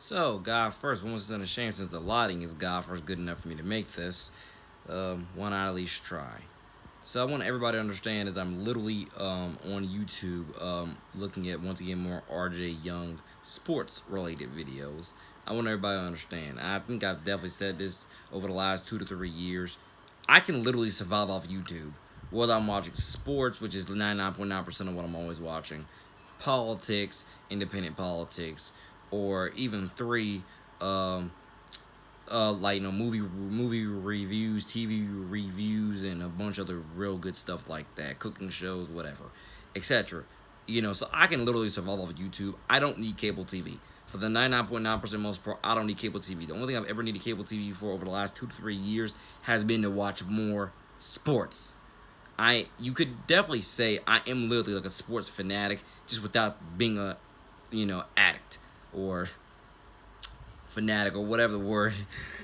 So, God first, once it's unashamed, since the lighting is God first good enough for me to make this, why not at least try? So, I want everybody to understand as I'm literally on YouTube looking at, once again, more RJ Young sports related videos. I want everybody to understand. I think I've definitely said this over the last 2 to 3 years. I can literally survive off YouTube. Whether I'm watching sports, which is 99.9% of what I'm always watching, politics, independent politics, or even three, um, like movie reviews, TV reviews, and a bunch of other real good stuff like that, cooking shows, whatever, etc. So I can literally survive off of YouTube. I don't need cable TV. For the 99.9% most part, I don't need cable TV. The only thing I've ever needed cable TV for over the last 2 to 3 years has been to watch more sports. You could definitely say I am literally like a sports fanatic, just without being a addict or fanatic or whatever the word.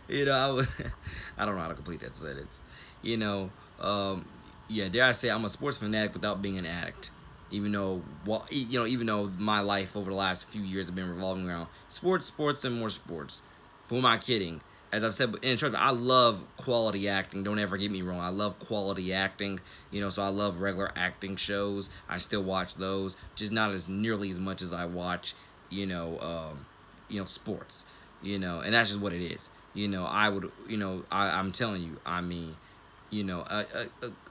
I don't know how to complete that sentence. You know, um, yeah, dare I say I'm a sports fanatic without being an addict. Even though, even though my life over the last few years have been revolving around sports, and more sports. Who am I kidding? As I've said, and trust me, I love quality acting. Don't ever get me wrong. I love quality acting. So I love regular acting shows. I still watch those, just not as nearly as much as I watch, sports. And that's just what it is. I would, I'm telling you, I mean, a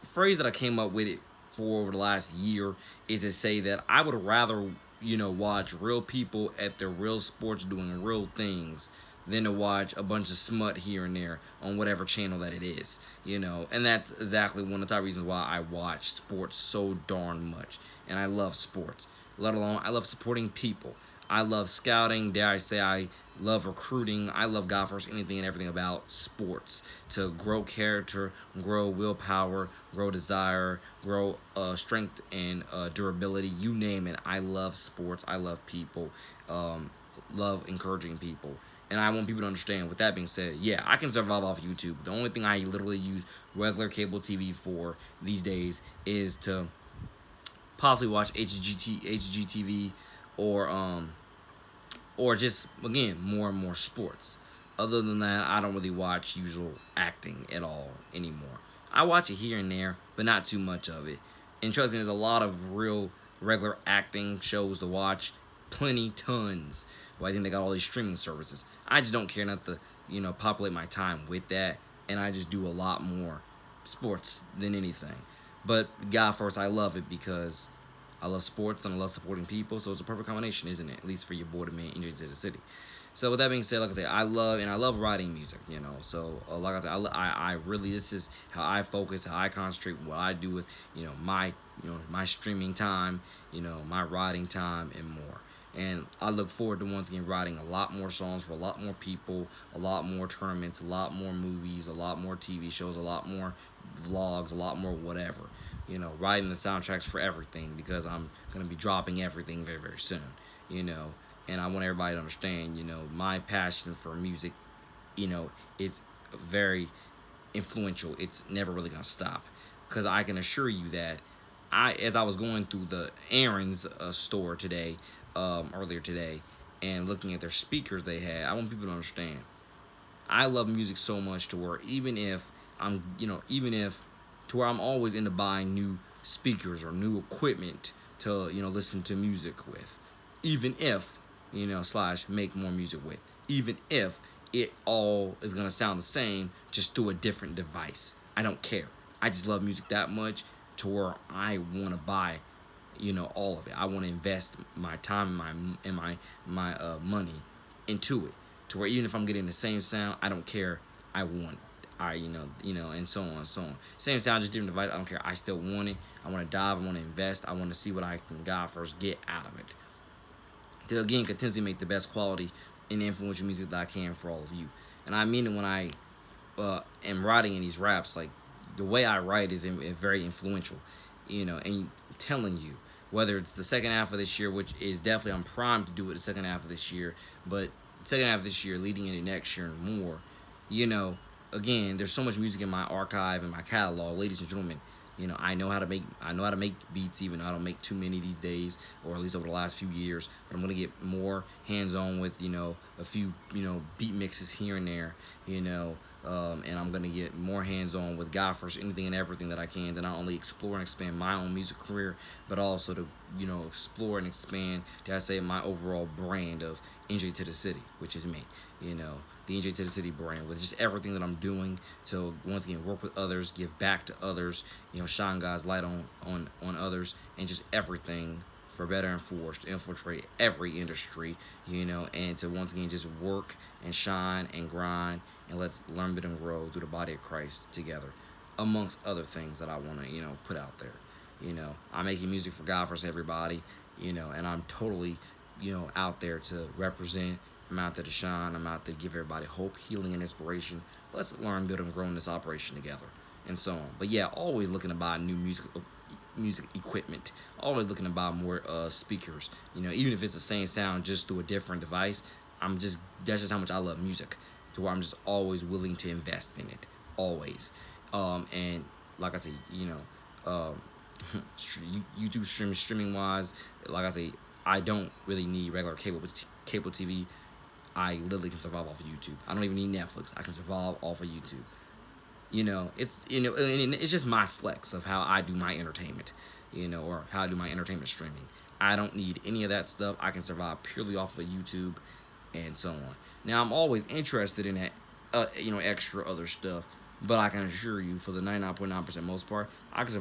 phrase that I came up with it for over the last year is to say that I would rather, watch real people at their real sports doing real things than to watch a bunch of smut here and there on whatever channel that it is, and that's exactly one of the top reasons why I watch sports so darn much. And I love sports, let alone I love supporting people. I love scouting. Dare I say, I love recruiting. I love God first, anything and everything about sports to grow character, grow willpower, grow desire, grow strength and durability. You name it. I love sports. I love people. Love encouraging people. And I want people to understand. With that being said, yeah, I can survive off YouTube. The only thing I literally use regular cable TV for these days is to possibly watch HGTV or just again more and more sports. Other than that, I don't really watch usual acting at all anymore. I watch it here and there, but not too much of it. And trust me, there's a lot of real regular acting shows to watch. Plenty, tons. Well, I think they got all these streaming services. I just don't care enough to, populate my time with that. And I just do a lot more sports than anything. But God first, I love it because I love sports and I love supporting people, so it's a perfect combination, isn't it? At least for your boy, the man, NJ2TheCity. So with that being said, like I say, I love writing music. So like I said, I really, this is how I focus, how I concentrate, what I do with my streaming time, my writing time and more. And I look forward to once again writing a lot more songs for a lot more people, a lot more tournaments, a lot more movies, a lot more TV shows, a lot more vlogs, a lot more whatever. Writing the soundtracks for everything because I'm going to be dropping everything very, very soon. You know, and I want everybody to understand, my passion for music, it's very influential. It's never really going to stop because I can assure you that as I was going through the errands store today, earlier today, and looking at their speakers they had, I want people to understand. I love music so much to where even if to where I'm always into buying new speakers or new equipment to listen to music with, even if slash make more music with, even if it all is gonna sound the same just through a different device. I don't care. I just love music that much to where I want to buy all of it. I want to invest my time and my money into it to where even if I'm getting the same sound, I don't care. I want it. And so on and so on. Same sound, just different device. I don't care. I still want it. I want to dive. I want to invest. I want to see what I can God first get out of it. To again continuously make the best quality and influential music that I can for all of you. And I mean it when I am writing in these raps. Like the way I write is very influential. And telling you whether it's the second half of this year, which is definitely I'm primed to do it the second half of this year, but second half of this year leading into next year and more. Again, there's so much music in my archive and my catalog, ladies and gentlemen. I know how to make beats, even though I don't make too many these days, or at least over the last few years. But I'm gonna get more hands-on with a few beat mixes here and there, and I'm gonna get more hands-on with God first, anything and everything that I can, to not only explore and expand my own music career, but also to explore and expand, dare I say, my overall brand of NJ2TheCity, which is me. The NJ2TheCity brand, with just everything that I'm doing to once again work with others, give back to others, shine God's light on others, and just everything for better and for worse, to infiltrate every industry, and to once again just work and shine and grind, and let's learn, build, and grow through the body of Christ together, amongst other things that I want to put out there. I'm making music for God, for everybody, and I'm totally out there to represent. I'm out there to shine. I'm out there to give everybody hope, healing, and inspiration. Let's learn, build, and grow in this operation together, and so on. But yeah, always looking to buy new music equipment. Always looking to buy more speakers. Even if it's the same sound just through a different device. That's just how much I love music, to where I'm just always willing to invest in it. Always. And like I say, YouTube streaming wise, like I say, I don't really need regular cable TV. I literally can survive off of YouTube. I don't even need Netflix. I can survive off of YouTube. And it's just my flex of how I do my entertainment, or how I do my entertainment streaming. I don't need any of that stuff. I can survive purely off of YouTube, and so on. Now, I'm always interested in that, extra other stuff, but I can assure you, for the 99.9% most part, I can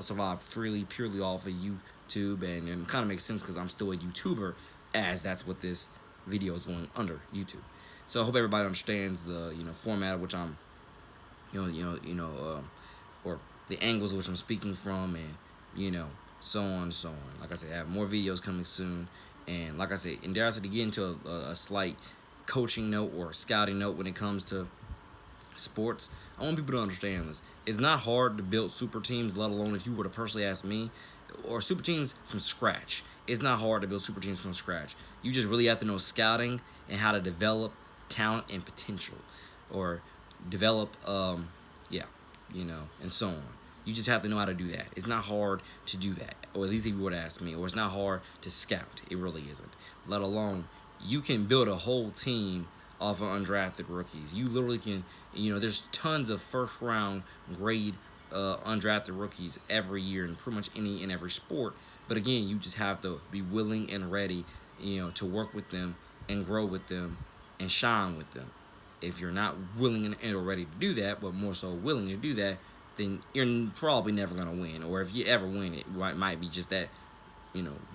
survive freely, purely off of YouTube, and it kind of makes sense because I'm still a YouTuber, as that's what this video is going under, YouTube. So I hope everybody understands the format of which I'm or the angles which I'm speaking from, and so on and so on. Like I said, I have more videos coming soon, and like I said, and dare I say to get into a slight coaching note or scouting note when it comes to sports, I want people to understand this. It's not hard to build super teams, let alone, if you were to personally ask me, or super teams from scratch. It's not hard to build super teams from scratch. You just really have to know scouting and how to develop talent and potential, or develop, and so on. You just have to know how to do that. It's not hard to do that, or at least if you were to ask me, or it's not hard to scout. It really isn't. Let alone, you can build a whole team off of undrafted rookies. You literally can, there's tons of first round grade undrafted rookies every year in pretty much any and every sport. But again, you just have to be willing and ready, to work with them and grow with them and shine with them. If you're not willing and ready to do that, but more so willing to do that, then you're probably never going to win. Or if you ever win, it might be just that,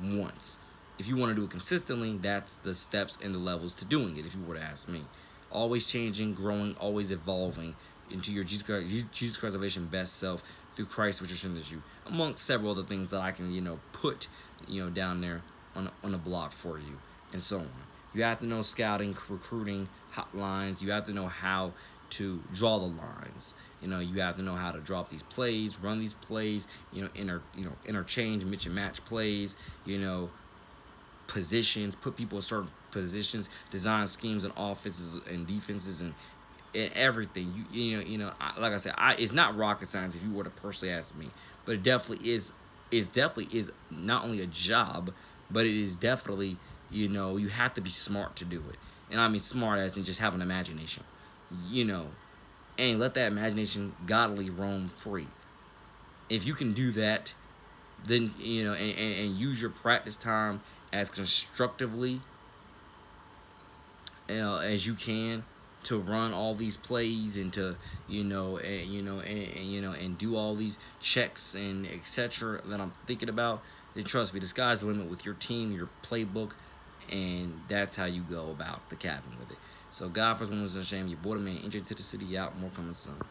once. If you want to do it consistently, that's the steps and the levels to doing it, if you were to ask me. Always changing, growing, always evolving into your Jesus Christ salvation best self through Christ, which strengthens you, amongst several other things that I can, put, down there on the block for you, and so on. You have to know scouting, recruiting, hotlines. You have to know how to draw the lines. You have to know how to drop these plays, run these plays, interchange, mix and match plays, positions, put people in certain positions, design schemes and offenses and defenses and everything. Like I said, it's not rocket science if you were to personally ask me, but it definitely is. It definitely is not only a job, but it is definitely, you have to be smart to do it. And I mean smart as in just have an imagination, and let that imagination godly roam free. If you can do that, then, and use your practice time as constructively as you can, to run all these plays and to and do all these checks and etc. that I'm thinking about, then trust me, the sky's the limit with your team, your playbook, and that's how you go about the cabin with it. So God first, one was a shame. Your boy, man, NJ2TheCity out. More coming soon.